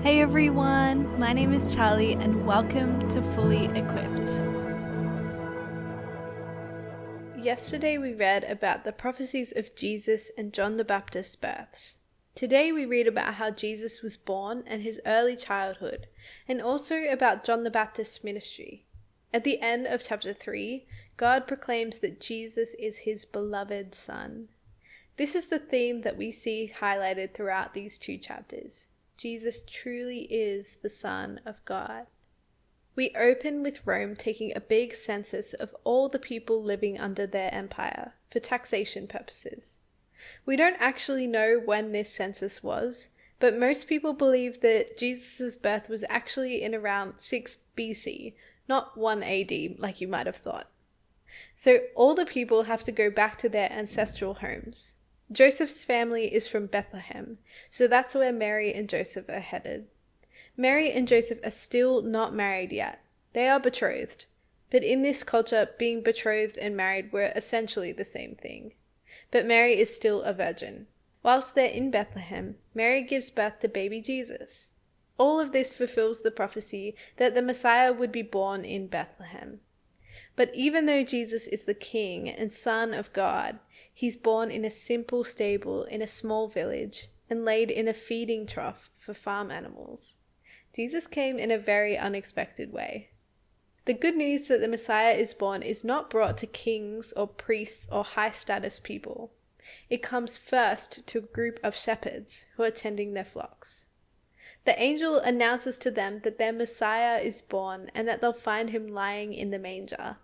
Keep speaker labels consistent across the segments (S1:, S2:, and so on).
S1: Hey everyone, my name is Charlie and welcome to Fully Equipped. Yesterday we read about the prophecies of Jesus and John the Baptist's births. Today we read about how Jesus was born and his early childhood, and also about John the Baptist's ministry. At the end of chapter 3, God proclaims that Jesus is his beloved Son. This is the theme that we see highlighted throughout these two chapters. Jesus truly is the Son of God. We open with Rome taking a big census of all the people living under their empire for taxation purposes. We don't actually know when this census was, but most people believe that Jesus' birth was actually in around 6 BC, not 1 AD like you might have thought. So all the people have to go back to their ancestral homes. Joseph's family is from Bethlehem, so that's where Mary and Joseph are headed. Mary and Joseph are still not married yet. They are betrothed. But in this culture, being betrothed and married were essentially the same thing. But Mary is still a virgin. Whilst they're in Bethlehem, Mary gives birth to baby Jesus. All of this fulfills the prophecy that the Messiah would be born in Bethlehem. But even though Jesus is the King and Son of God, he's born in a simple stable in a small village and laid in a feeding trough for farm animals. Jesus came in a very unexpected way. The good news that the Messiah is born is not brought to kings or priests or high-status people. It comes first to a group of shepherds who are tending their flocks. The angel announces to them that their Messiah is born and that they'll find him lying in the manger.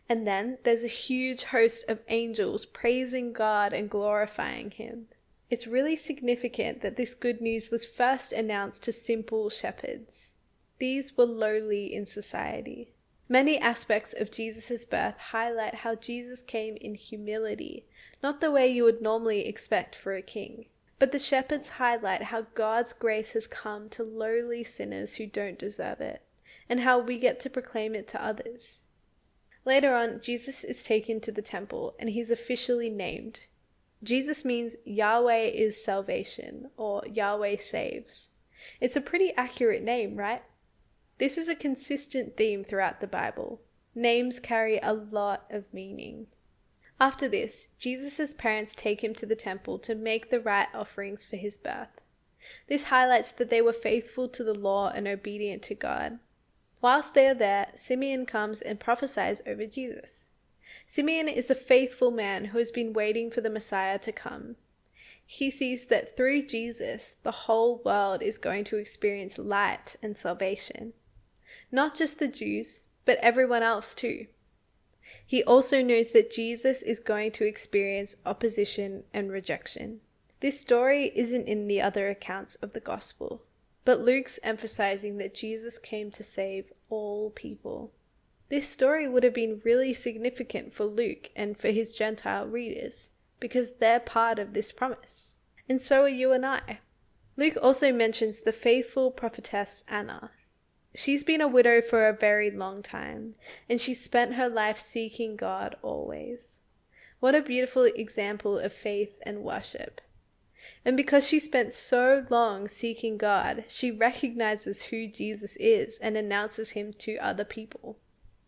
S1: And then there's a huge host of angels praising God and glorifying him. It's really significant that this good news was first announced to simple shepherds. These were lowly in society. Many aspects of Jesus' birth highlight how Jesus came in humility, not the way you would normally expect for a king. But the shepherds highlight how God's grace has come to lowly sinners who don't deserve it, and how we get to proclaim it to others. Later on, Jesus is taken to the temple and he's officially named. Jesus means Yahweh is salvation, or Yahweh saves. It's a pretty accurate name, right? This is a consistent theme throughout the Bible. Names carry a lot of meaning. After this, Jesus' parents take him to the temple to make the right offerings for his birth. This highlights that they were faithful to the law and obedient to God. Whilst they are there, Simeon comes and prophesies over Jesus. Simeon is a faithful man who has been waiting for the Messiah to come. He sees that through Jesus, the whole world is going to experience light and salvation. Not just the Jews, but everyone else too. He also knows that Jesus is going to experience opposition and rejection. This story isn't in the other accounts of the gospel, but Luke's emphasizing that Jesus came to save all people. This story would have been really significant for Luke and for his Gentile readers, because they're part of this promise. And so are you and I. Luke also mentions the faithful prophetess Anna. She's been a widow for a very long time, and she spent her life seeking God always. What a beautiful example of faith and worship. And because she spent so long seeking God, she recognizes who Jesus is and announces him to other people.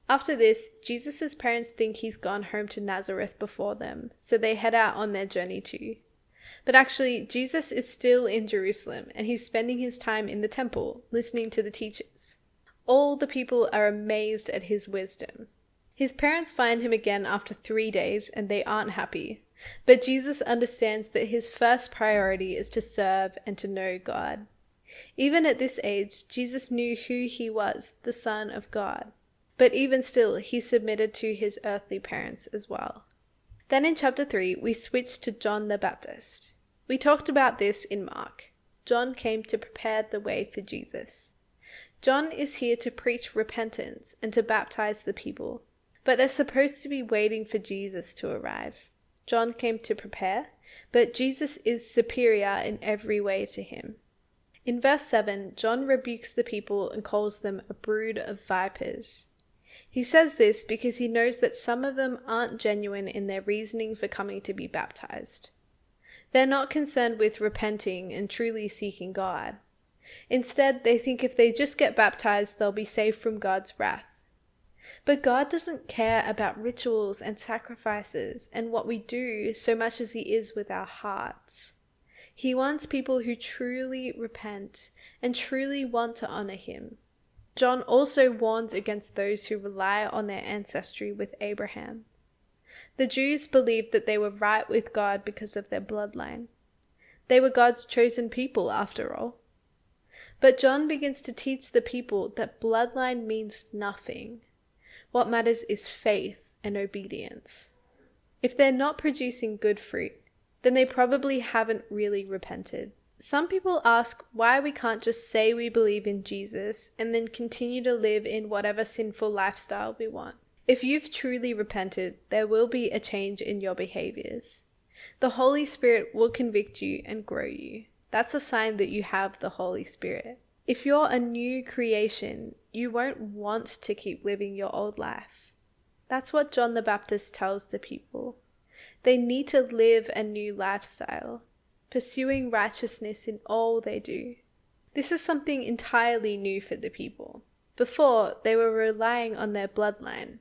S1: After this, Jesus' parents think he's gone home to Nazareth before them, so they head out on their journey too. But actually, Jesus is still in Jerusalem, and he's spending his time in the temple, listening to the teachers. All the people are amazed at his wisdom. His parents find him again after 3 days, and they aren't happy. But Jesus understands that his first priority is to serve and to know God. Even at this age, Jesus knew who he was, the Son of God. But even still, he submitted to his earthly parents as well. Then in chapter 3, we switch to John the Baptist. We talked about this in Mark. John came to prepare the way for Jesus. John is here to preach repentance and to baptize the people. But they're supposed to be waiting for Jesus to arrive. John came to prepare, but Jesus is superior in every way to him. In verse 7, John rebukes the people and calls them a brood of vipers. He says this because he knows that some of them aren't genuine in their reasoning for coming to be baptized. They're not concerned with repenting and truly seeking God. Instead, they think if they just get baptized, they'll be saved from God's wrath. But God doesn't care about rituals and sacrifices and what we do so much as He is with our hearts. He wants people who truly repent and truly want to honor Him. John also warns against those who rely on their ancestry with Abraham. The Jews believed that they were right with God because of their bloodline. They were God's chosen people, after all. But John begins to teach the people that bloodline means nothing. What matters is faith and obedience. If they're not producing good fruit, then they probably haven't really repented. Some people ask why we can't just say we believe in Jesus and then continue to live in whatever sinful lifestyle we want. If you've truly repented, there will be a change in your behaviors. The Holy Spirit will convict you and grow you. That's a sign that you have the Holy Spirit. If you're a new creation, you won't want to keep living your old life. That's what John the Baptist tells the people. They need to live a new lifestyle, pursuing righteousness in all they do. This is something entirely new for the people. Before, they were relying on their bloodline.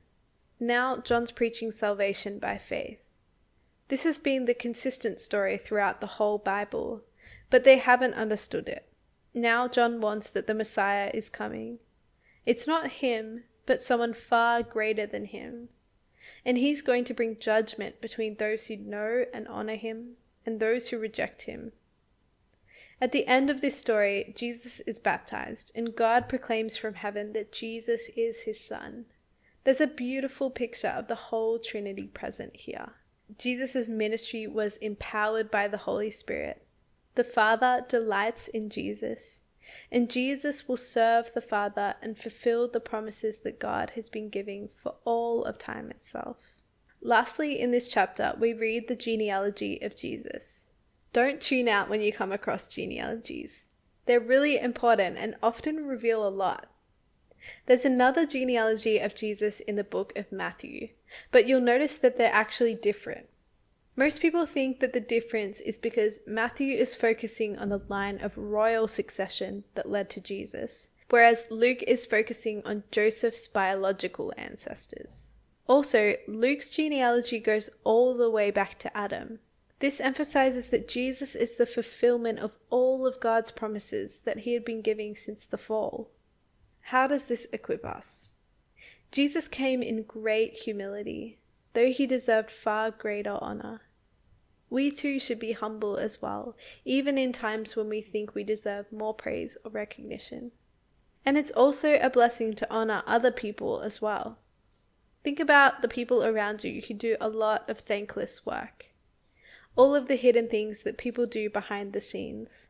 S1: Now, John's preaching salvation by faith. This has been the consistent story throughout the whole Bible, but they haven't understood it. Now John warns that the Messiah is coming. It's not him, but someone far greater than him. And he's going to bring judgment between those who know and honor him and those who reject him. At the end of this story, Jesus is baptized, and God proclaims from heaven that Jesus is his Son. There's a beautiful picture of the whole Trinity present here. Jesus' ministry was empowered by the Holy Spirit. The Father delights in Jesus, and Jesus will serve the Father and fulfill the promises that God has been giving for all of time itself. Lastly, in this chapter, we read the genealogy of Jesus. Don't tune out when you come across genealogies. They're really important and often reveal a lot. There's another genealogy of Jesus in the book of Matthew, but you'll notice that they're actually different. Most people think that the difference is because Matthew is focusing on the line of royal succession that led to Jesus, whereas Luke is focusing on Joseph's biological ancestors. Also, Luke's genealogy goes all the way back to Adam. This emphasizes that Jesus is the fulfillment of all of God's promises that he had been giving since the fall. How does this equip us? Jesus came in great humility, though he deserved far greater honor. We too should be humble as well, even in times when we think we deserve more praise or recognition. And it's also a blessing to honor other people as well. Think about the people around you who do a lot of thankless work. All of the hidden things that people do behind the scenes.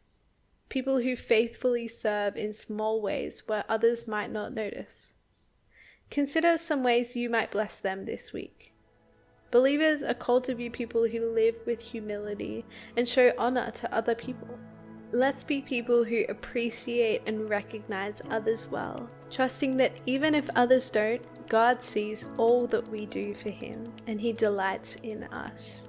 S1: People who faithfully serve in small ways where others might not notice. Consider some ways you might bless them this week. Believers are called to be people who live with humility and show honor to other people. Let's be people who appreciate and recognize others well, trusting that even if others don't, God sees all that we do for him and he delights in us.